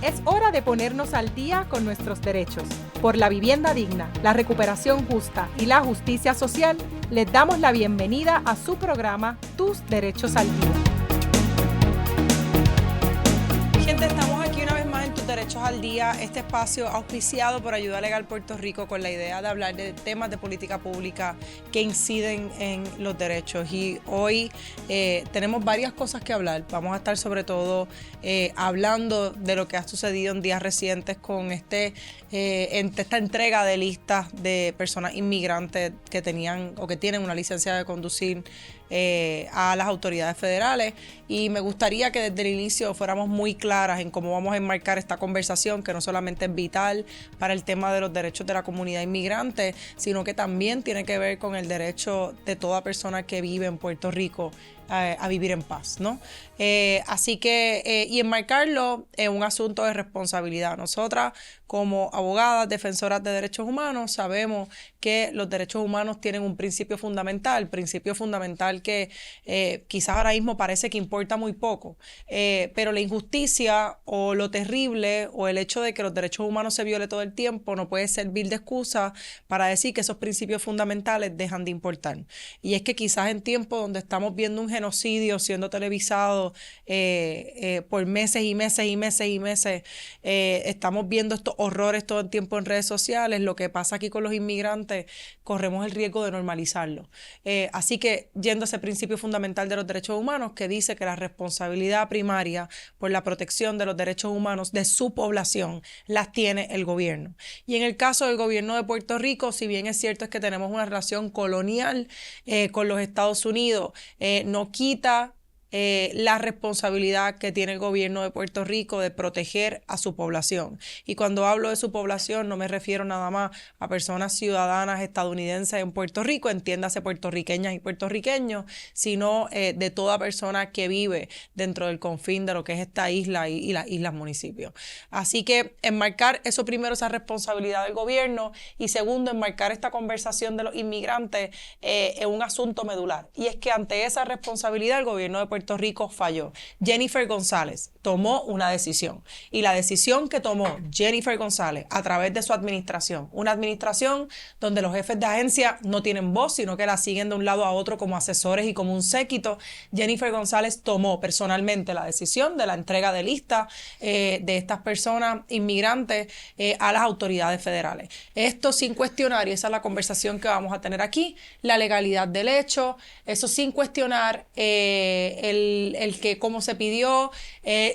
Es hora de ponernos al día con nuestros derechos. Por la vivienda digna, la recuperación justa y la justicia social, les damos la bienvenida a su programa Tus Derechos al Día. Gente, estamos aquí una vez más en Tus Derechos al Día, este espacio auspiciado por Ayuda Legal Puerto Rico con la idea de hablar de temas de política pública que inciden en los derechos. Y hoy tenemos varias cosas que hablar. Vamos a estar sobre todo hablando de lo que ha sucedido en días recientes con esta entrega de listas de personas inmigrantes que tenían o que tienen una licencia de conducir a las autoridades federales, y me gustaría que desde el inicio fuéramos muy claras en cómo vamos a enmarcar esta conversación, que no solamente es vital para el tema de los derechos de la comunidad inmigrante, sino que también tiene que ver con el derecho de toda persona que vive en Puerto Rico a vivir en paz, ¿no? Así que, y enmarcarlo en un asunto de responsabilidad. Nosotras, como abogadas, defensoras de derechos humanos, sabemos que los derechos humanos tienen un principio fundamental que quizás ahora mismo parece que importa muy poco, pero la injusticia o lo terrible o el hecho de que los derechos humanos se violen todo el tiempo no puede servir de excusa para decir que esos principios fundamentales dejan de importar. Y es que quizás en tiempos donde estamos viendo un genocidio siendo televisado por meses y meses y meses y meses, estamos viendo estos horrores todo el tiempo en redes sociales. Lo que pasa aquí con los inmigrantes, corremos el riesgo de normalizarlo. Así que, yendo a ese principio fundamental de los derechos humanos, que dice que la responsabilidad primaria por la protección de los derechos humanos de su población las tiene el gobierno. Y en el caso del gobierno de Puerto Rico, si bien es cierto es que tenemos una relación colonial con los Estados Unidos, no quita la responsabilidad que tiene el gobierno de Puerto Rico de proteger a su población. Y cuando hablo de su población no me refiero nada más a personas ciudadanas estadounidenses en Puerto Rico, entiéndase puertorriqueñas y puertorriqueños, sino de toda persona que vive dentro del confín de lo que es esta isla y las islas municipios. Así que enmarcar eso primero, esa responsabilidad del gobierno, y segundo, enmarcar esta conversación de los inmigrantes en un asunto medular. Y es que ante esa responsabilidad el gobierno de Puerto Rico falló. Jennifer González tomó una decisión, y la decisión que tomó Jennifer González a través de su administración, una administración donde los jefes de agencia no tienen voz, sino que la siguen de un lado a otro como asesores y como un séquito, Jennifer González tomó personalmente la decisión de la entrega de listas de estas personas inmigrantes a las autoridades federales. Esto sin cuestionar, y esa es la conversación que vamos a tener aquí, la legalidad del hecho, eso sin cuestionar el que cómo se pidió,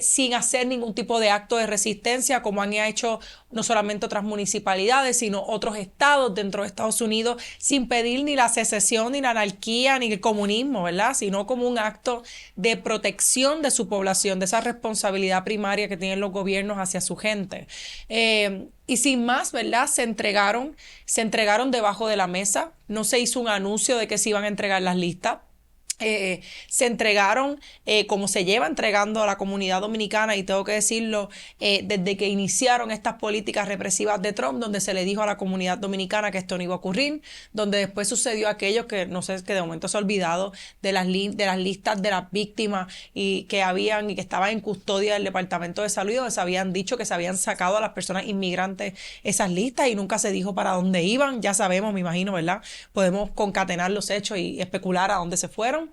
sin hacer ningún tipo de acto de resistencia como han hecho no solamente otras municipalidades, sino otros estados dentro de Estados Unidos, sin pedir ni la secesión, ni la anarquía, ni el comunismo, ¿verdad? Sino como un acto de protección de su población, de esa responsabilidad primaria que tienen los gobiernos hacia su gente. Y sin más, ¿verdad? Se entregaron debajo de la mesa, no se hizo un anuncio de que se iban a entregar las listas. Se entregaron como se lleva entregando a la comunidad dominicana, y tengo que decirlo, desde que iniciaron estas políticas represivas de Trump, donde se le dijo a la comunidad dominicana que esto no iba a ocurrir, donde después sucedió aquello que no sé, que de momento se ha olvidado de las listas de las víctimas y que estaban en custodia del Departamento de Salud, donde se habían dicho que se habían sacado a las personas inmigrantes esas listas y nunca se dijo para dónde iban. Ya sabemos, me imagino, ¿verdad? Podemos concatenar los hechos y especular a dónde se fueron.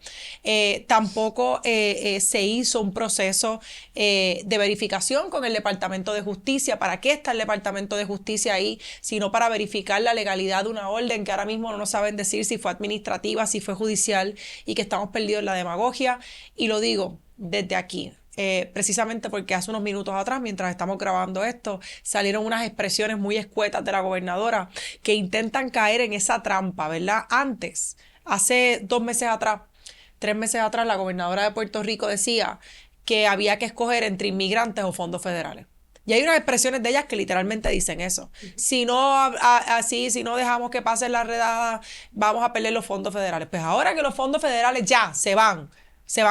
Tampoco se hizo un proceso de verificación con el Departamento de Justicia. ¿Para qué está el Departamento de Justicia ahí? Sino para verificar la legalidad de una orden que ahora mismo no nos saben decir si fue administrativa, si fue judicial, y que estamos perdidos en la demagogia. Y lo digo desde aquí. Precisamente porque hace unos minutos atrás, mientras estamos grabando esto, salieron unas expresiones muy escuetas de la gobernadora que intentan caer en esa trampa, ¿verdad? Antes, hace 2 meses atrás, 3 meses atrás, la gobernadora de Puerto Rico decía que había que escoger entre inmigrantes o fondos federales. Y hay unas expresiones de ellas que literalmente dicen eso. Si no dejamos que pase la redada, vamos a perder los fondos federales. Pues ahora que los fondos federales ya se van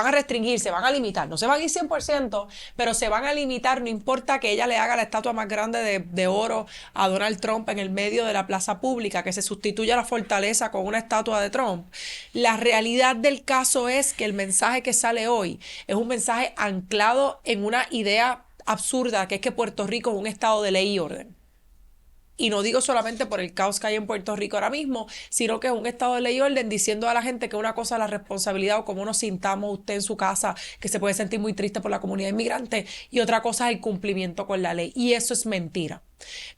a restringir, se van a limitar, no se van a ir 100%, pero se van a limitar, no importa que ella le haga la estatua más grande de oro a Donald Trump en el medio de la plaza pública, que se sustituya la fortaleza con una estatua de Trump. La realidad del caso es que el mensaje que sale hoy es un mensaje anclado en una idea absurda, que es que Puerto Rico es un estado de ley y orden. Y no digo solamente por el caos que hay en Puerto Rico ahora mismo, sino que es un estado de ley y orden diciendo a la gente que una cosa es la responsabilidad o cómo nos sintamos usted en su casa, que se puede sentir muy triste por la comunidad inmigrante, y otra cosa es el cumplimiento con la ley. Y eso es mentira.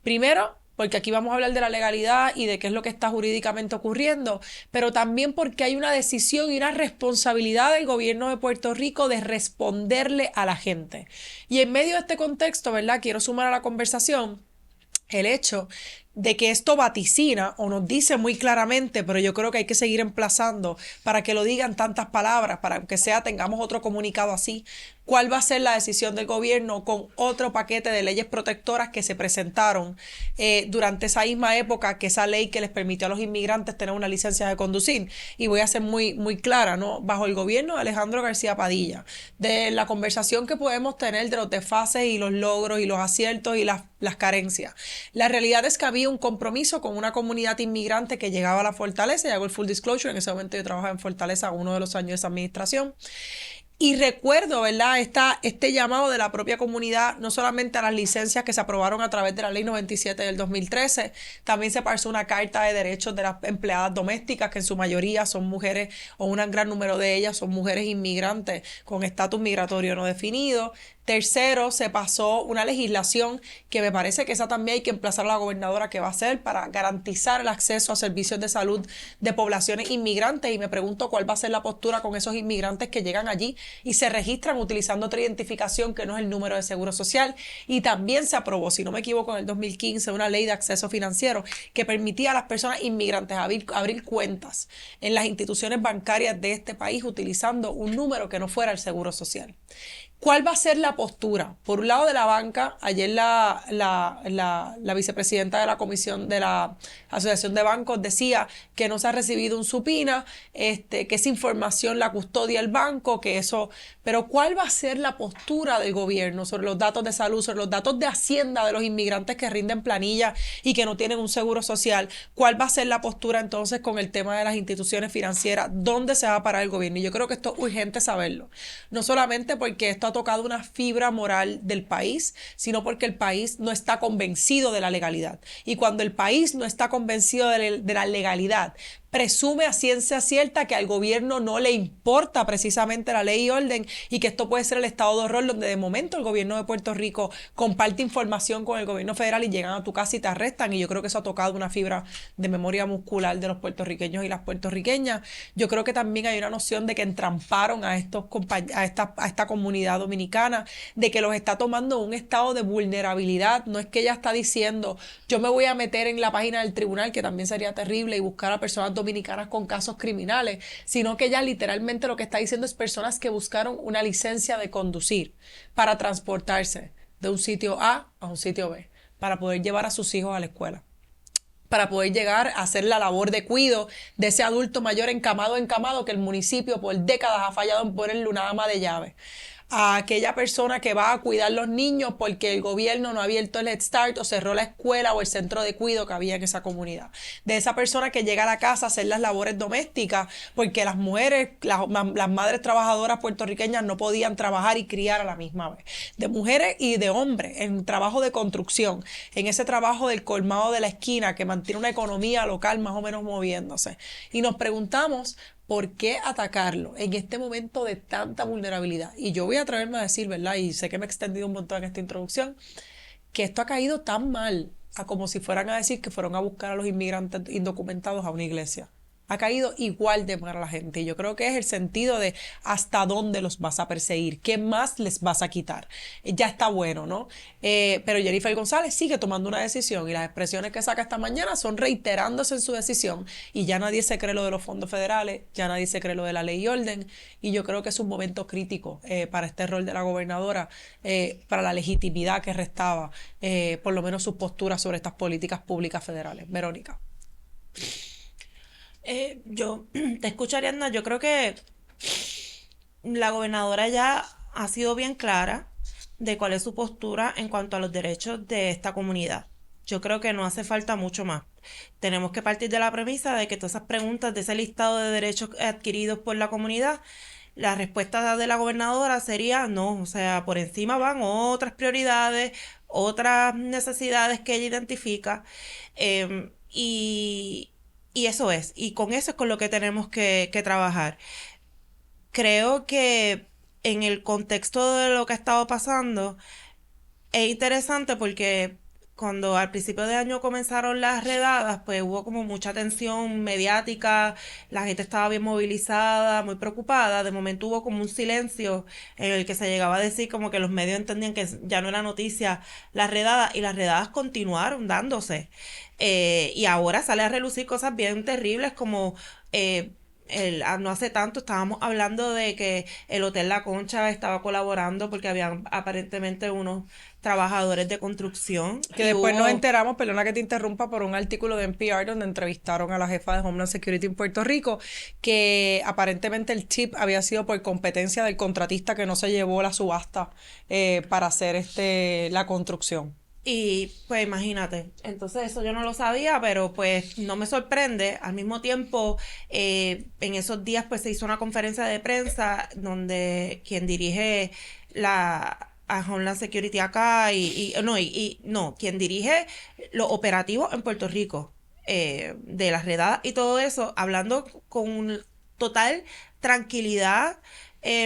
Primero, porque aquí vamos a hablar de la legalidad y de qué es lo que está jurídicamente ocurriendo, pero también porque hay una decisión y una responsabilidad del gobierno de Puerto Rico de responderle a la gente. Y en medio de este contexto, ¿verdad? Quiero sumar a la conversación el hecho de que esto vaticina o nos dice muy claramente, pero yo creo que hay que seguir emplazando para que lo digan tantas palabras, para que sea tengamos otro comunicado así, cuál va a ser la decisión del gobierno con otro paquete de leyes protectoras que se presentaron durante esa misma época, que esa ley que les permitió a los inmigrantes tener una licencia de conducir. Y voy a ser muy, muy clara, ¿no? Bajo el gobierno de Alejandro García Padilla, de la conversación que podemos tener de los desfases y los logros y los aciertos y las carencias. La realidad es que había un compromiso con una comunidad inmigrante que llegaba a la Fortaleza, y hago el full disclosure, en ese momento yo trabajaba en Fortaleza uno de los años de esa administración. Y recuerdo, ¿verdad?, este llamado de la propia comunidad, no solamente a las licencias que se aprobaron a través de la Ley 97 del 2013, también se pasó una carta de derechos de las empleadas domésticas, que en su mayoría son mujeres, o un gran número de ellas son mujeres inmigrantes con estatus migratorio no definido. Tercero, se pasó una legislación que me parece que esa también hay que emplazar a la gobernadora que va a hacer para garantizar el acceso a servicios de salud de poblaciones inmigrantes, y me pregunto cuál va a ser la postura con esos inmigrantes que llegan allí y se registran utilizando otra identificación que no es el número de seguro social. Y también se aprobó, si no me equivoco, en el 2015 una ley de acceso financiero que permitía a las personas inmigrantes abrir cuentas en las instituciones bancarias de este país utilizando un número que no fuera el seguro social. ¿Cuál va a ser la postura? Por un lado, de la banca, ayer la vicepresidenta de la Comisión de la Asociación de Bancos decía que no se ha recibido un subpoena, que esa información la custodia el banco, que eso... Pero ¿cuál va a ser la postura del gobierno sobre los datos de salud, sobre los datos de Hacienda de los inmigrantes que rinden planilla y que no tienen un seguro social? ¿Cuál va a ser la postura entonces con el tema de las instituciones financieras? ¿Dónde se va a parar el gobierno? Y yo creo que esto es urgente saberlo. No solamente porque esto ha tocado una fibra moral del país, sino porque el país no está convencido de la legalidad. Y cuando el país no está convencido de la legalidad, presume a ciencia cierta que al gobierno no le importa precisamente la ley y orden, y que esto puede ser el estado de horror donde de momento el gobierno de Puerto Rico comparte información con el gobierno federal y llegan a tu casa y te arrestan. Y yo creo que eso ha tocado una fibra de memoria muscular de los puertorriqueños y las puertorriqueñas. Yo creo que también hay una noción de que entramparon a esta comunidad dominicana, de que los está tomando un estado de vulnerabilidad. No es que ella está diciendo yo me voy a meter en la página del tribunal, que también sería terrible, y buscar a personas dominicanas con casos criminales, sino que ella literalmente lo que está diciendo es personas que buscaron una licencia de conducir para transportarse de un sitio A un sitio B, para poder llevar a sus hijos a la escuela, para poder llegar a hacer la labor de cuidado de ese adulto mayor encamado que el municipio por décadas ha fallado en ponerle una ama de llave, a aquella persona que va a cuidar los niños porque el gobierno no ha abierto el Head Start o cerró la escuela o el centro de cuidado que había en esa comunidad, de esa persona que llega a la casa a hacer las labores domésticas porque las mujeres, las madres trabajadoras puertorriqueñas no podían trabajar y criar a la misma vez, de mujeres y de hombres en trabajo de construcción, en ese trabajo del colmado de la esquina que mantiene una economía local más o menos moviéndose. Y nos preguntamos, ¿por qué atacarlo en este momento de tanta vulnerabilidad? Y yo voy a atreverme a decir, ¿verdad? Y sé que me he extendido un montón en esta introducción, que esto ha caído tan mal, a como si fueran a decir que fueron a buscar a los inmigrantes indocumentados a una iglesia. Ha caído igual de mal a la gente. Y yo creo que es el sentido de hasta dónde los vas a perseguir, qué más les vas a quitar. Ya está bueno, ¿no? Pero Jennifer González sigue tomando una decisión y las expresiones que saca esta mañana son reiterándose en su decisión, y ya nadie se cree lo de los fondos federales, ya nadie se cree lo de la ley y orden, y yo creo que es un momento crítico para este rol de la gobernadora, para la legitimidad que restaba, por lo menos sus posturas sobre estas políticas públicas federales. Verónica. Yo te escucho, Ariadna. Yo creo que la gobernadora ya ha sido bien clara de cuál es su postura en cuanto a los derechos de esta comunidad. Yo creo que no hace falta mucho más. Tenemos que partir de la premisa de que todas esas preguntas de ese listado de derechos adquiridos por la comunidad la respuesta de la gobernadora sería no, o sea, por encima van otras prioridades, otras necesidades que ella identifica, y eso es, y con eso es con lo que tenemos que trabajar. Creo que en el contexto de lo que ha estado pasando, es interesante porque cuando al principio de año comenzaron las redadas, pues hubo como mucha tensión mediática, la gente estaba bien movilizada, muy preocupada, de momento hubo como un silencio en el que se llegaba a decir como que los medios entendían que ya no era noticia las redadas, y las redadas continuaron dándose. Y ahora sale a relucir cosas bien terribles como... no hace tanto estábamos hablando de que el Hotel La Concha estaba colaborando porque habían aparentemente unos trabajadores de construcción. Que después nos enteramos, perdona que te interrumpa, por un artículo de NPR donde entrevistaron a la jefa de Homeland Security en Puerto Rico, que aparentemente el tip había sido por competencia del contratista que no se llevó la subasta para hacer la construcción. Y pues imagínate, entonces eso yo no lo sabía, pero pues no me sorprende. Al mismo tiempo, en esos días pues se hizo una conferencia de prensa donde quien dirige a Homeland Security acá no, quien dirige los operativos en Puerto Rico, de las redadas y todo eso, hablando con total tranquilidad,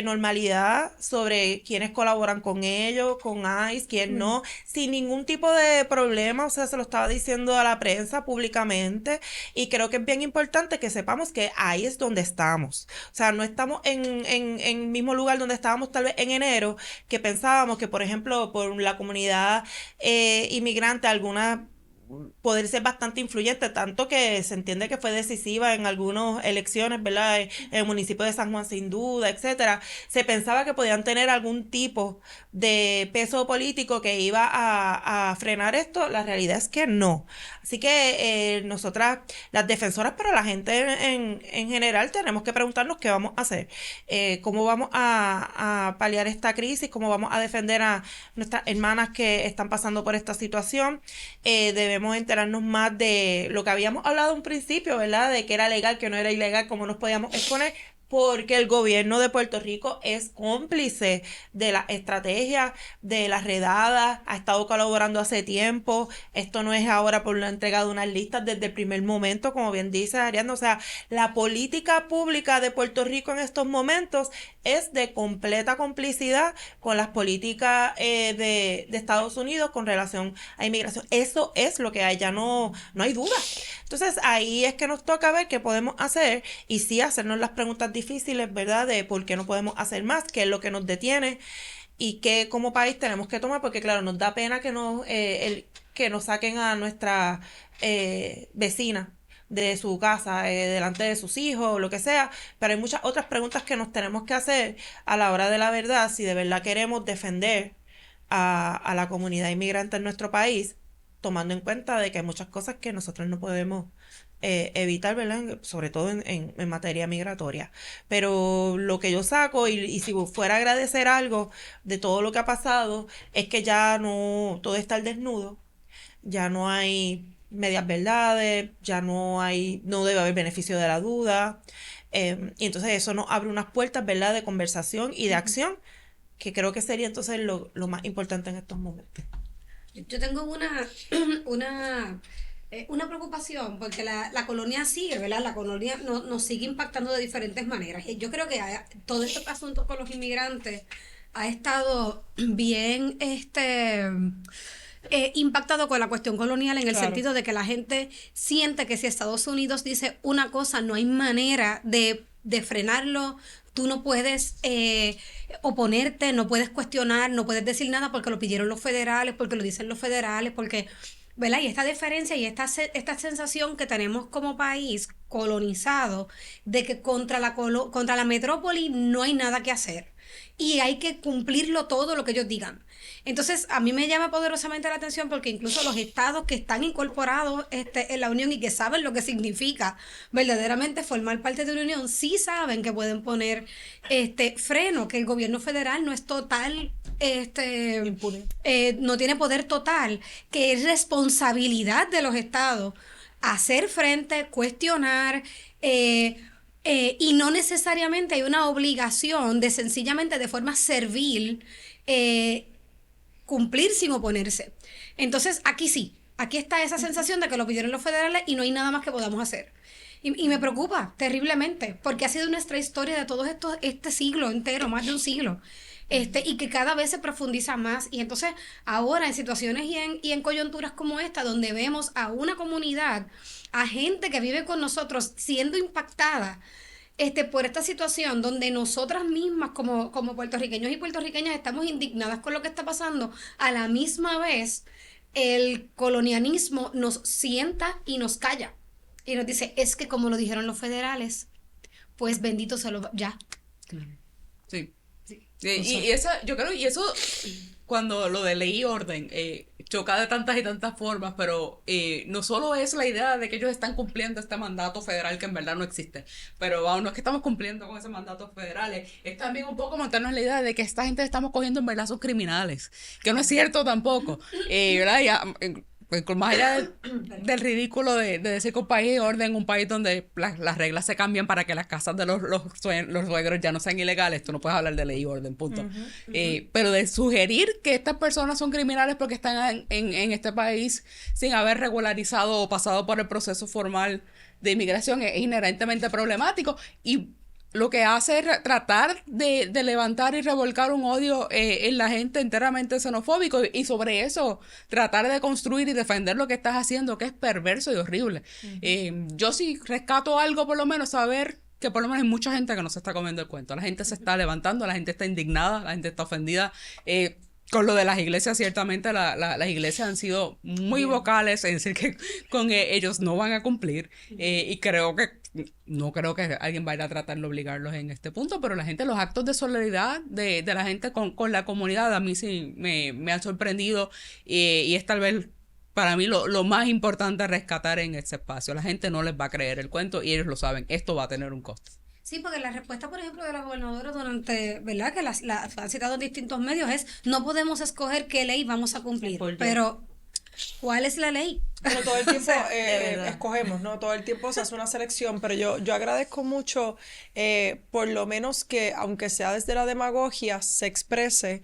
normalidad sobre quienes colaboran con ellos, con ICE, quién no, sin ningún tipo de problema. O sea, se lo estaba diciendo a la prensa públicamente, y creo que es bien importante que sepamos que ahí es donde estamos. O sea, no estamos en el mismo lugar donde estábamos tal vez en enero, que pensábamos que, por ejemplo, por la comunidad inmigrante, alguna poder ser bastante influyente, tanto que se entiende que fue decisiva en algunas elecciones, ¿verdad? En el municipio de San Juan, sin duda, etcétera. Se pensaba que podían tener algún tipo de peso político que iba a frenar esto. La realidad es que no. Así que nosotras, las defensoras, pero la gente en general, tenemos que preguntarnos qué vamos a hacer, cómo vamos a paliar esta crisis, cómo vamos a defender a nuestras hermanas que están pasando por esta situación. Debemos enterarnos más de lo que habíamos hablado en un principio, ¿verdad? De que era legal, que no era ilegal, cómo nos podíamos exponer, porque el gobierno de Puerto Rico es cómplice de la estrategia de las redadas, ha estado colaborando hace tiempo. Esto no es ahora por la entrega de unas listas, desde el primer momento, como bien dice Ariadna. O sea, la política pública de Puerto Rico en estos momentos es de completa complicidad con las políticas de Estados Unidos con relación a inmigración. Eso es lo que hay, ya no hay duda. Entonces ahí es que nos toca ver qué podemos hacer, y sí hacernos las preguntas difíciles, ¿verdad? De por qué no podemos hacer más, qué es lo que nos detiene y qué como país tenemos que tomar, porque claro, nos da pena que nos saquen a nuestra vecina de su casa, delante de sus hijos o lo que sea, pero hay muchas otras preguntas que nos tenemos que hacer a la hora de la verdad, si de verdad queremos defender a la comunidad inmigrante en nuestro país, tomando en cuenta de que hay muchas cosas que nosotros no podemos evitar, ¿verdad? Sobre todo en materia migratoria. Pero lo que yo saco, y si fuera a agradecer algo de todo lo que ha pasado, es que ya no todo está al desnudo, ya no hay medias verdades, no debe haber beneficio de la duda, y entonces eso nos abre unas puertas, ¿verdad?, de conversación y de acción, que creo que sería entonces lo más importante en estos momentos. Yo tengo una preocupación porque la colonia sigue, ¿verdad? La colonia nos sigue impactando de diferentes maneras. Y yo creo que todo este asunto con los inmigrantes ha estado bien impactado con la cuestión colonial, en el sentido de que la gente siente que si Estados Unidos dice una cosa, no hay manera de frenarlo. Tú no puedes oponerte, no puedes cuestionar, no puedes decir nada porque lo pidieron los federales, porque lo dicen los federales, porque, ¿verdad? Y esta diferencia y esta sensación que tenemos como país colonizado de que contra la metrópoli no hay nada que hacer y hay que cumplirlo todo lo que ellos digan. Entonces, a mí me llama poderosamente la atención porque incluso los estados que están incorporados en la Unión y que saben lo que significa verdaderamente formar parte de una unión, sí saben que pueden poner freno, que el gobierno federal no es total, no tiene poder total, que es responsabilidad de los estados hacer frente, cuestionar, Y no necesariamente hay una obligación de sencillamente de forma servil cumplir sin oponerse. Entonces, aquí sí, aquí está esa sensación de que lo pidieron los federales y no hay nada más que podamos hacer. Y me preocupa terriblemente, porque ha sido nuestra historia de todo esto, este siglo entero, más de un siglo. Y que cada vez se profundiza más. Y entonces, ahora en situaciones y en coyunturas como esta, donde vemos a una comunidad, a gente que vive con nosotros siendo impactada por esta situación, donde nosotras mismas como puertorriqueños y puertorriqueñas estamos indignadas con lo que está pasando, a la misma vez el colonialismo nos sienta y nos calla y nos dice, es que como lo dijeron los federales, pues bendito se lo... ya. Sí. Y eso, yo creo, y eso, cuando lo de ley y orden, choca de tantas y tantas formas, pero no solo es la idea de que ellos están cumpliendo este mandato federal que en verdad no existe, pero no es que estamos cumpliendo con ese mandato federal, es también un poco montarnos la idea de que esta gente estamos cogiendo en verdad son criminales, que no es cierto tampoco, ¿verdad? Ya, más allá del ridículo de decir que un país es orden, un país donde las reglas se cambian para que las casas de los suegros ya no sean ilegales, tú no puedes hablar de ley y orden, punto. Pero de sugerir que estas personas son criminales porque están en este país sin haber regularizado o pasado por el proceso formal de inmigración es inherentemente problemático, y lo que hace es tratar de levantar y revolcar un odio en la gente enteramente xenofóbico, y sobre eso tratar de construir y defender lo que estás haciendo, que es perverso y horrible. Yo sí rescato algo, por lo menos, saber que por lo menos hay mucha gente que no se está comiendo el cuento. La gente se está levantando, la gente está indignada, la gente está ofendida. Con lo de las iglesias, ciertamente las iglesias han sido muy vocales en decir que con ellos no van a cumplir, y no creo que alguien vaya a tratar de obligarlos en este punto, pero la gente, los actos de solidaridad de la gente con la comunidad a mí sí me han sorprendido, y es tal vez para mí lo más importante a rescatar en este espacio. La gente no les va a creer el cuento y ellos lo saben, esto va a tener un costo. Sí, porque la respuesta, por ejemplo, de la gobernadora durante, ¿verdad? Que la han citado en distintos medios es, no podemos escoger qué ley vamos a cumplir, pero ¿cuál es la ley? Pero todo el tiempo escogemos, ¿no? Todo el tiempo se hace una selección, pero yo agradezco mucho, por lo menos que, aunque sea desde la demagogia, se exprese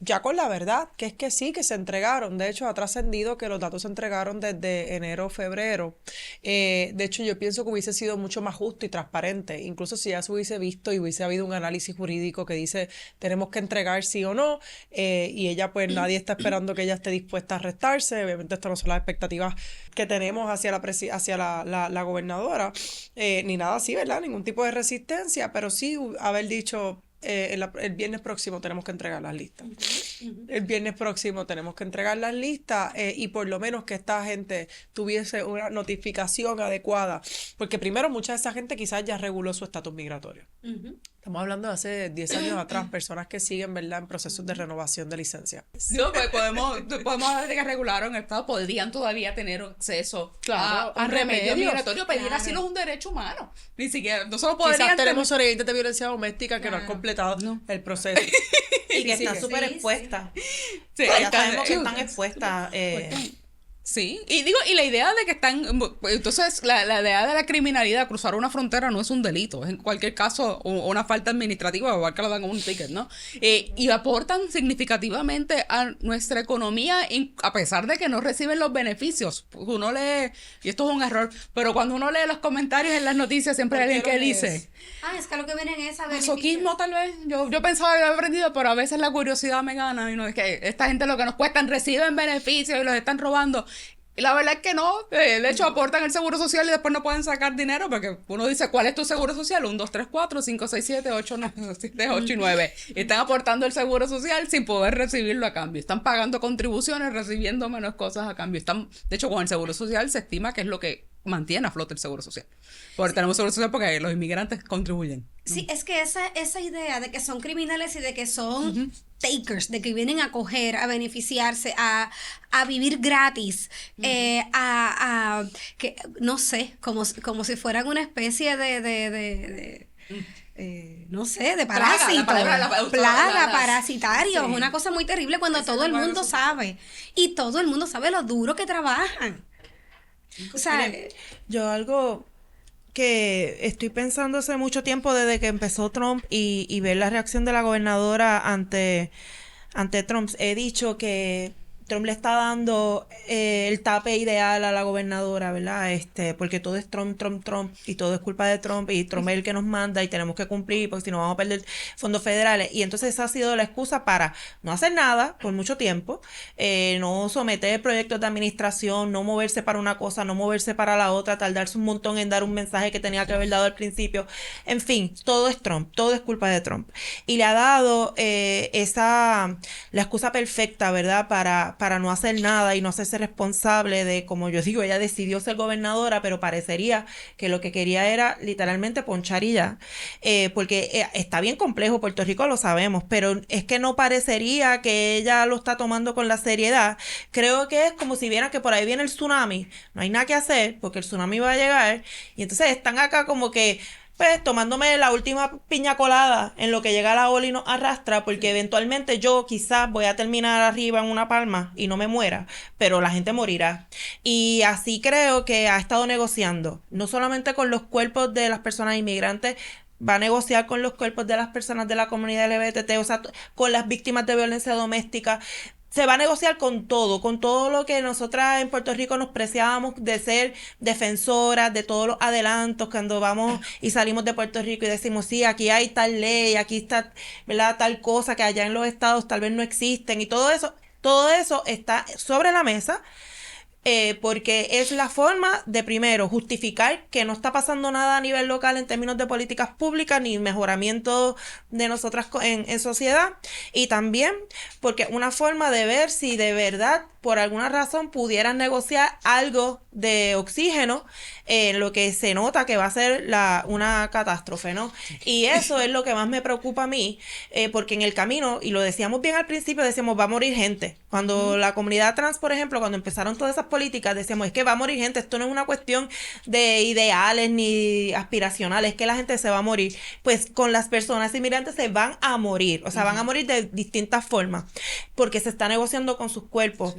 ya con la verdad, que es que sí, que se entregaron. De hecho, ha trascendido que los datos se entregaron desde enero, febrero. De hecho, yo pienso que hubiese sido mucho más justo y transparente, incluso si ya se hubiese visto y hubiese habido un análisis jurídico que dice tenemos que entregar sí o no, y ella, pues nadie está esperando que ella esté dispuesta a restarse. Obviamente esto no son las expectativas que tenemos hacia la gobernadora, ni nada así, ¿verdad? Ningún tipo de resistencia, pero sí haber dicho, el viernes próximo tenemos que entregar las listas. El viernes próximo tenemos que entregar las listas, y por lo menos que esta gente tuviese una notificación adecuada, porque primero mucha de esa gente quizás ya reguló su estatus migratorio. Estamos hablando de hace 10 años atrás, personas que siguen, ¿verdad?, en procesos de renovación de licencia. No, pues podemos hablar de que regularon el Estado, podrían todavía tener acceso a remedio migratorio. Pedir asilo es un derecho humano. Ni siquiera, no solo podrían... Quizás tenemos sobrevivientes de violencia doméstica que no han completado el proceso. Y que están súper expuestas. Sí, ya sabemos que están expuestas. Sí, y la idea de que están, entonces la idea de la criminalidad, cruzar una frontera no es un delito, es en cualquier caso una falta administrativa, igual que lo dan con un ticket, ¿no? Y aportan significativamente a nuestra economía, a pesar de que no reciben los beneficios. Uno lee, y esto es un error, pero cuando uno lee los comentarios en las noticias siempre hay alguien que dice... es que lo que vienen es a masoquismo tal vez, yo pensaba que había aprendido, pero a veces la curiosidad me gana, y no es que esta gente lo que nos cuestan reciben beneficios y los están robando. Y la verdad es que no, de hecho aportan el seguro social y después no pueden sacar dinero, porque uno dice, ¿cuál es tu seguro social? 1, 2, 3, 4, 5, 6, 7, 8, 9, 7, 8 y 9. Y están aportando el seguro social sin poder recibirlo a cambio. Están pagando contribuciones, recibiendo menos cosas a cambio. De hecho, con el seguro social se estima que es lo que mantiene a flote el seguro social. Porque tenemos seguro social porque los inmigrantes contribuyen, ¿no? Sí, es que esa idea de que son criminales y de que son takers, de que vienen a coger, a beneficiarse, a vivir gratis, que no sé, como si fueran una especie de no sé, de parásito, plaga, parasitario, es una cosa muy terrible cuando todo el mundo sabe, y todo el mundo sabe lo duro que trabajan. O sea, yo algo que estoy pensando hace mucho tiempo desde que empezó Trump y ver la reacción de la gobernadora ante Trump. He dicho que Trump le está dando el tape ideal a la gobernadora, ¿verdad? Porque todo es Trump, Trump, Trump, y todo es culpa de Trump, y Trump es el que nos manda, y tenemos que cumplir, porque si no vamos a perder fondos federales. Y entonces esa ha sido la excusa para no hacer nada por mucho tiempo, no someter proyectos de administración, no moverse para una cosa, no moverse para la otra, tardarse un montón en dar un mensaje que tenía que haber dado al principio. En fin, todo es Trump, todo es culpa de Trump. Y le ha dado la excusa perfecta, ¿verdad? Para no hacer nada y no hacerse responsable de, como yo digo, ella decidió ser gobernadora, pero parecería que lo que quería era literalmente ponchar y ya. Porque está bien complejo, Puerto Rico lo sabemos, pero es que no parecería que ella lo está tomando con la seriedad. Creo que es como si vieran que por ahí viene el tsunami, no hay nada que hacer porque el tsunami va a llegar, y entonces están acá como que pues tomándome la última piña colada en lo que llega la ola y nos arrastra, porque eventualmente yo quizás voy a terminar arriba en una palma y no me muera, pero la gente morirá. Y así creo que ha estado negociando, no solamente con los cuerpos de las personas inmigrantes, va a negociar con los cuerpos de las personas de la comunidad LGBT, o sea, con las víctimas de violencia doméstica. Se va a negociar con todo lo que nosotras en Puerto Rico nos preciábamos de ser defensoras, de todos los adelantos cuando vamos y salimos de Puerto Rico y decimos, sí, aquí hay tal ley, aquí está, ¿verdad?, tal cosa que allá en los estados tal vez no existen, y todo eso está sobre la mesa. Porque es la forma de, primero, justificar que no está pasando nada a nivel local en términos de políticas públicas ni mejoramiento de nosotras en sociedad, y también porque una forma de ver si de verdad por alguna razón pudieran negociar algo de oxígeno en lo que se nota que va a ser una catástrofe, ¿no? Y eso es lo que más me preocupa a mí, porque en el camino, y lo decíamos bien al principio, decíamos, va a morir gente. Cuando la comunidad trans, por ejemplo, cuando empezaron todas esas políticas, decíamos, es que va a morir gente, esto no es una cuestión de ideales ni aspiracionales, es que la gente se va a morir. Pues con las personas inmigrantes se van a morir, o sea, van a morir de distintas formas, porque se está negociando con sus cuerpos.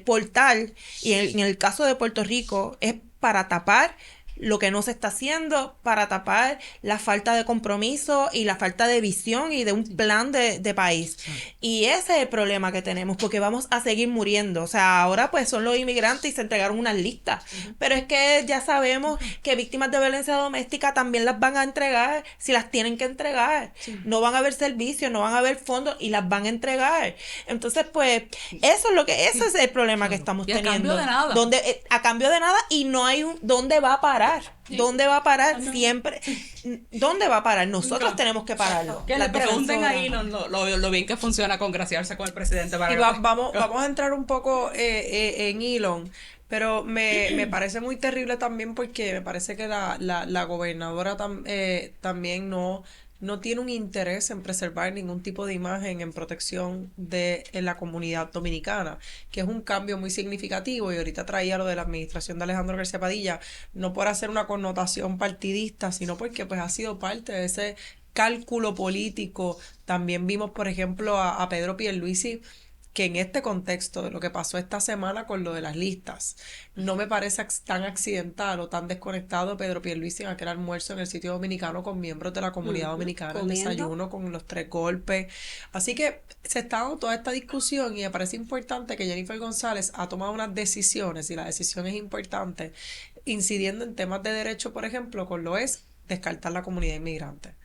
Por tal, y en el caso de Puerto Rico, es para tapar lo que no se está haciendo, para tapar la falta de compromiso y la falta de visión y de un plan de país. Y ese es el problema que tenemos, porque vamos a seguir muriendo. O sea, ahora pues son los inmigrantes y se entregaron unas listas, pero es que ya sabemos que víctimas de violencia doméstica también las van a entregar si las tienen que entregar. No van a haber servicios, no van a haber fondos y las van a entregar. Entonces, pues, ese es el problema que estamos teniendo. A cambio de nada. A cambio de nada, y no hay ¿dónde va a parar? ¿Dónde va a parar? Siempre. ¿Dónde va a parar? Nosotros tenemos que pararlo. Que le pregunten ahí lo bien que funciona congraciarse con el presidente. Y vamos a entrar un poco en Elon, pero me parece muy terrible también, porque me parece que la gobernadora también no tiene un interés en preservar ningún tipo de imagen en protección en la comunidad dominicana, que es un cambio muy significativo. Y ahorita traía lo de la administración de Alejandro García Padilla, no por hacer una connotación partidista, sino porque pues ha sido parte de ese cálculo político. También vimos, por ejemplo, a Pedro Pierluisi, que en este contexto de lo que pasó esta semana con lo de las listas, no me parece tan accidental o tan desconectado Pedro Pierluisi en aquel almuerzo en el sitio dominicano con miembros de la comunidad dominicana, el desayuno con los 3 golpes. Así que se está dando toda esta discusión, y me parece importante que Jennifer González ha tomado unas decisiones, y la decisión es importante, incidiendo en temas de derecho, por ejemplo, con lo es descartar la comunidad inmigrante.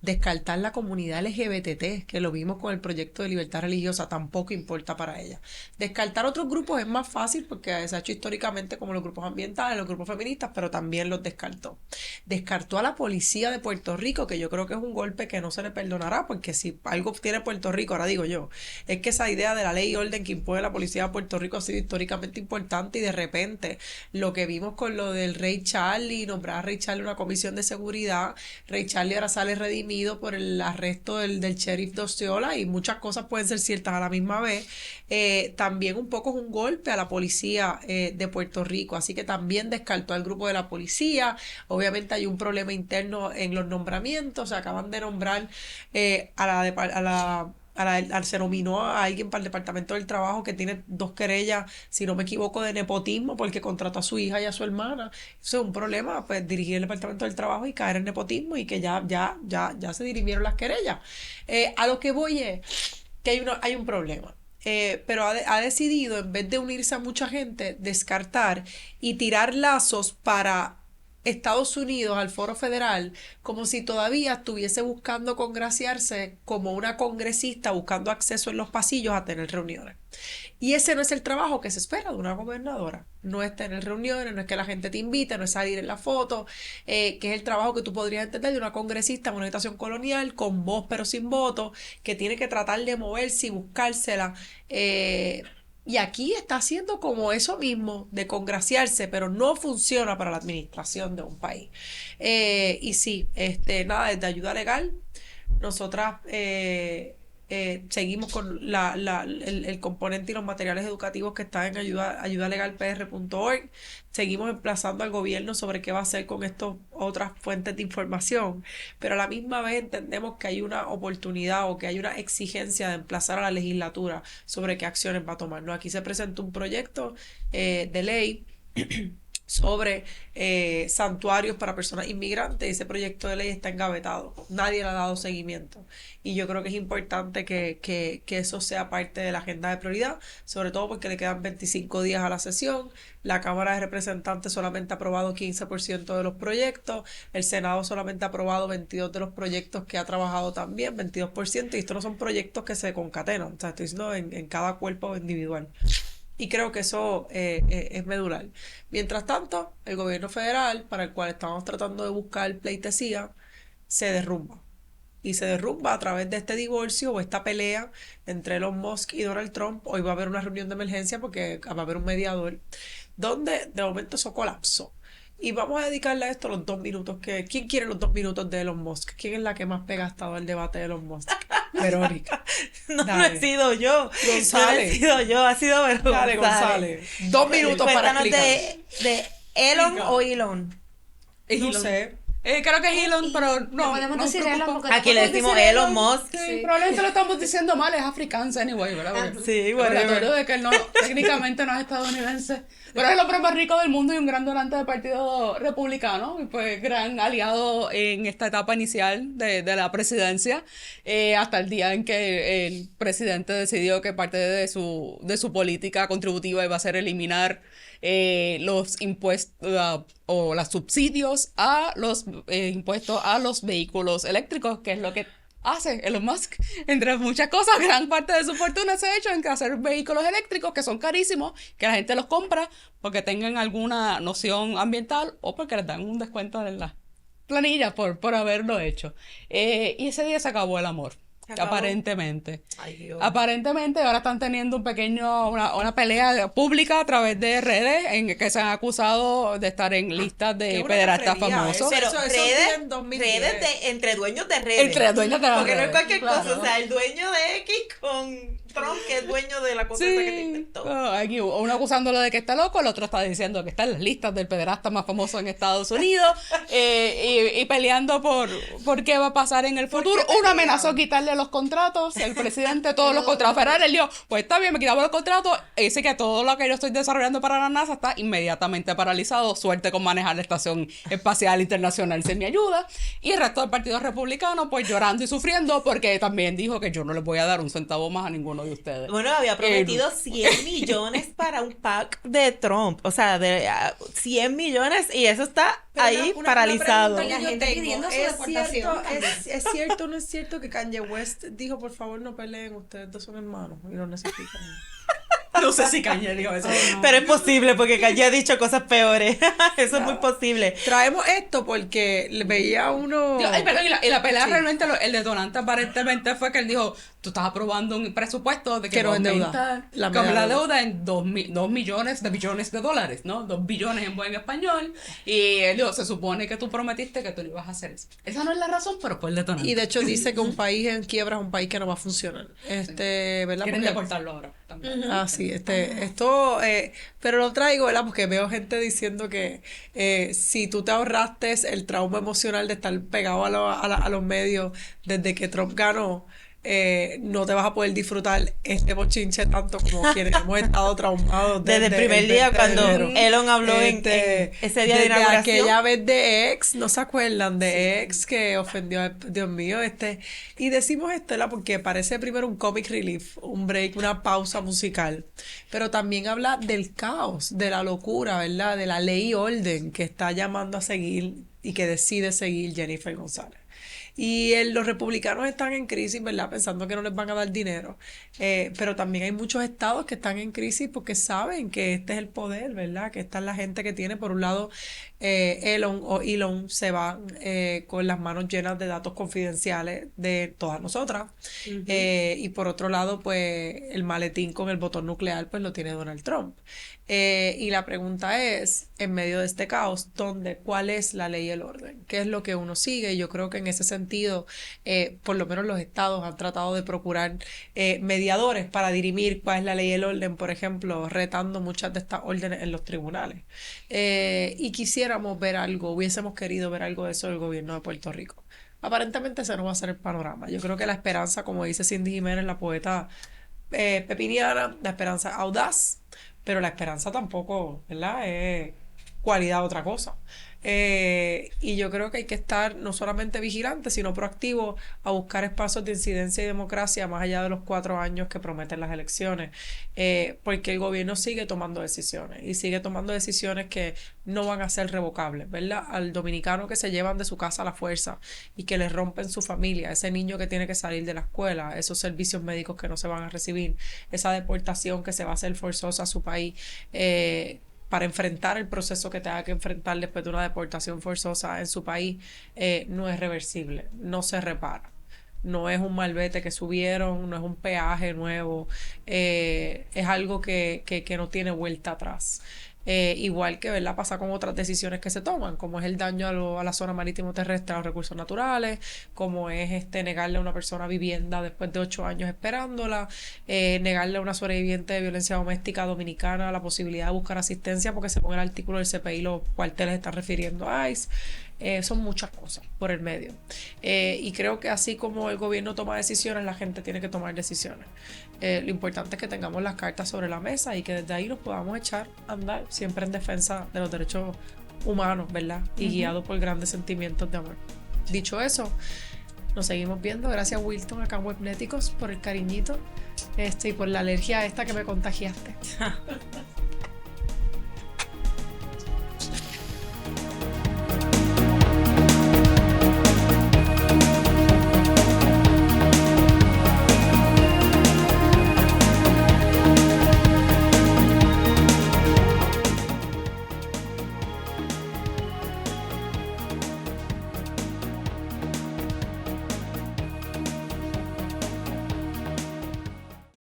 Descartar la comunidad LGBT, que lo vimos con el proyecto de libertad religiosa, tampoco importa para ella. Descartar otros grupos es más fácil, porque se ha hecho históricamente, como los grupos ambientales, los grupos feministas, pero también los descartó. Descartó a la policía de Puerto Rico, que yo creo que es un golpe que no se le perdonará, porque si algo tiene Puerto Rico, ahora digo yo, es que esa idea de la ley y orden que impone la policía de Puerto Rico ha sido históricamente importante, y de repente lo que vimos con lo del Rey Charlie, nombrar a Rey Charlie una comisión de seguridad, Rey Charlie ahora sale redimido por el arresto del sheriff de Osceola, y muchas cosas pueden ser ciertas a la misma vez. También un poco es un golpe a la policía de Puerto Rico, así que también descartó al grupo de la policía. Obviamente hay un problema interno en los nombramientos. Se acaban de nombrar a la se nominó a alguien para el Departamento del Trabajo que tiene 2 querellas, si no me equivoco, de nepotismo porque contrató a su hija y a su hermana. Eso es un problema, pues dirigir el Departamento del Trabajo y caer en nepotismo y que ya se dirimieron las querellas. A lo que voy es que hay un problema. Pero ha decidido, en vez de unirse a mucha gente, descartar y tirar lazos para Estados Unidos al Foro Federal, como si todavía estuviese buscando congraciarse como una congresista buscando acceso en los pasillos a tener reuniones. Y ese no es el trabajo que se espera de una gobernadora. No es tener reuniones, no es que la gente te invite, no es salir en la foto, que es el trabajo que tú podrías entender de una congresista en una habitación colonial con voz pero sin voto, que tiene que tratar de moverse y buscársela. Y aquí está haciendo como eso mismo, de congraciarse, pero no funciona para la administración de un país. Y sí, nada, desde ayuda legal, nosotras seguimos con el componente y los materiales educativos que están en ayudalegalpr.org. Seguimos emplazando al gobierno sobre qué va a hacer con estas otras fuentes de información, pero a la misma vez entendemos que hay una oportunidad o que hay una exigencia de emplazar a la legislatura sobre qué acciones va a tomar, ¿no? Aquí se presentó un proyecto de ley sobre santuarios para personas inmigrantes, y ese proyecto de ley está engavetado. Nadie le ha dado seguimiento. Y yo creo que es importante que eso sea parte de la agenda de prioridad, sobre todo porque le quedan 25 días a la sesión. La Cámara de Representantes solamente ha aprobado 15% de los proyectos, el Senado solamente ha aprobado 22 de los proyectos que ha trabajado también, 22%, y estos no son proyectos que se concatenan, o sea, estoy diciendo en cada cuerpo individual. Y creo que eso es medular. Mientras tanto, el gobierno federal, para el cual estamos tratando de buscar pleitesía, se derrumba. Y se derrumba a través de este divorcio o esta pelea entre Elon Musk y Donald Trump. Hoy va a haber una reunión de emergencia porque va a haber un mediador, donde de momento eso colapsó. Y vamos a dedicarle a esto los 2 minutos ¿Quién quiere los 2 minutos de Elon Musk? ¿Quién es la que más pega hasta el debate de Elon Musk? Verónica. No he sido yo. González. No he sido yo, ha sido Verónica. Dale, González. 2 minutos para Cuéntanos explicar. de Elon o Elon. No sé. Creo que es Elon, pero no. Podemos no decir preocupa. Elon porque Aquí le decimos Elon Musk. Sí, probablemente lo estamos diciendo mal, es africano anyway, ¿verdad? Sí, bueno. De que él no, técnicamente no es estadounidense, pero es el hombre más rico del mundo y un gran donante del Partido Republicano, y pues gran aliado en esta etapa inicial de la presidencia, hasta el día en que el presidente decidió que parte de su política contributiva iba a ser eliminar los impuestos o los subsidios a los impuestos a los vehículos eléctricos, que es lo que hace Elon Musk. Entre muchas cosas, gran parte de su fortuna se ha hecho en hacer vehículos eléctricos que son carísimos, que la gente los compra porque tengan alguna noción ambiental o porque les dan un descuento en las planillas por haberlo hecho. Y ese día se acabó el amor. Aparentemente. Ay, Dios. Aparentemente ahora están teniendo una pelea pública a través de redes en que se han acusado de estar en listas de pederastas famosos. Pero Eso redes, en 2010. entre dueños de redes. Entre dueños de las Porque no es redes, cualquier claro. cosa. O sea, el dueño de X con Trump, que es dueño de la cosa esa que se inventó. Aquí uno acusándolo de que está loco, el otro está diciendo que está en las listas del pederasta más famoso en Estados Unidos, y peleando por qué va a pasar en el futuro. Uno amenazó quitarle los contratos, el presidente todos los contratos federales, él dijo, pues está bien, me quitamos los contratos, y dice que todo lo que yo estoy desarrollando para la NASA está inmediatamente paralizado, suerte con manejar la Estación Espacial Internacional sin mi ayuda, y el resto del Partido Republicano pues llorando y sufriendo porque también dijo que yo no les voy a dar un centavo más a ninguno de ustedes. Bueno, había prometido 100 millones para un PAC de Trump. O sea, de 100 millones y eso está Pero ahí una paralizado. pregunta que La yo gente tengo, pidiendo su ¿es deportación cierto, también. es cierto o no es cierto que Kanye West dijo, por favor, no peleen, ustedes dos son hermanos y no necesitan? No sé si Kanye dijo eso. Pero es posible porque Kanye ha dicho cosas peores. Eso es muy posible. Traemos esto porque le veía uno... Perdón, y la pelea realmente, el detonante aparentemente fue que él dijo, tú estás aprobando un presupuesto de que no va a endeuda. aumentar La deuda en 2 millones de billones de dólares, ¿no? 2 billones en buen español. Y él dijo, se supone que tú prometiste que tú no ibas a hacer eso. Esa no es la razón, pero fue el detonante. Y de hecho dice que un país en quiebra es un país que no va a funcionar. ¿Verdad? Quieren Porque- deportarlo ahora también. Ah, sí, esto, pero lo traigo, ¿verdad? Porque veo gente diciendo que si tú te ahorraste el trauma emocional de estar pegado a los medios desde que Trump ganó, no te vas a poder disfrutar este bochinche tanto como quienes hemos estado traumados desde el primer día cuando Elon habló en ese día de inauguración. Aquella vez de X, ¿no se acuerdan? De X que ofendió a, Dios mío, y decimos esto, ¿verdad? Porque parece primero un comic relief, un break, una pausa musical, pero también habla del caos, de la locura, ¿verdad? De la ley y orden que está llamando a seguir y que decide seguir Jennifer González. Y los republicanos están en crisis, ¿verdad? Pensando que no les van a dar dinero. Pero también hay muchos estados que están en crisis porque saben que este es el poder, ¿verdad? Que esta es la gente que tiene, por un lado, Elon se va con las manos llenas de datos confidenciales de todas nosotras. Y por otro lado, pues el maletín con el botón nuclear, pues lo tiene Donald Trump. Y la pregunta es, en medio de este caos, ¿cuál es la ley y el orden? ¿Qué es lo que uno sigue? Y yo creo que en ese sentido, por lo menos los estados han tratado de procurar mediadores para dirimir cuál es la ley y el orden, por ejemplo, retando muchas de estas órdenes en los tribunales. Y quisiéramos ver algo, hubiésemos querido ver algo de eso del gobierno de Puerto Rico. Aparentemente ese no va a ser el panorama. Yo creo que la esperanza, como dice Cindy Jiménez, la poeta pepiniana, la esperanza audaz, pero la esperanza tampoco, ¿verdad? Es cualidad otra cosa. Y yo creo que hay que estar no solamente vigilantes, sino proactivos a buscar espacios de incidencia y democracia más allá de los 4 años que prometen las elecciones, porque el gobierno sigue tomando decisiones y sigue tomando decisiones que no van a ser revocables, ¿verdad? Al dominicano que se llevan de su casa a la fuerza y que les rompen su familia, ese niño que tiene que salir de la escuela, esos servicios médicos que no se van a recibir, esa deportación que se va a hacer forzosa a su país, para enfrentar el proceso que tenga que enfrentar después de una deportación forzosa en su país, no es reversible, no se repara. No es un malvete que subieron, no es un peaje nuevo, es algo que no tiene vuelta atrás. Igual que, ¿verdad?, pasa con otras decisiones que se toman, como es el daño a la zona marítimo terrestre, a los recursos naturales, como es negarle a una persona vivienda después de 8 años esperándola, negarle a una sobreviviente de violencia doméstica dominicana la posibilidad de buscar asistencia porque según el artículo del CPI los cuarteles están refiriendo a ICE. Son muchas cosas por el medio. Y creo que así como el gobierno toma decisiones, la gente tiene que tomar decisiones. Lo importante es que tengamos las cartas sobre la mesa y que desde ahí nos podamos echar a andar, siempre en defensa de los derechos humanos, ¿verdad? Y guiados por grandes sentimientos de amor. Dicho eso, nos seguimos viendo. Gracias, Wilton, acá en Webnéticos, por el cariñito y por la alergia esta que me contagiaste.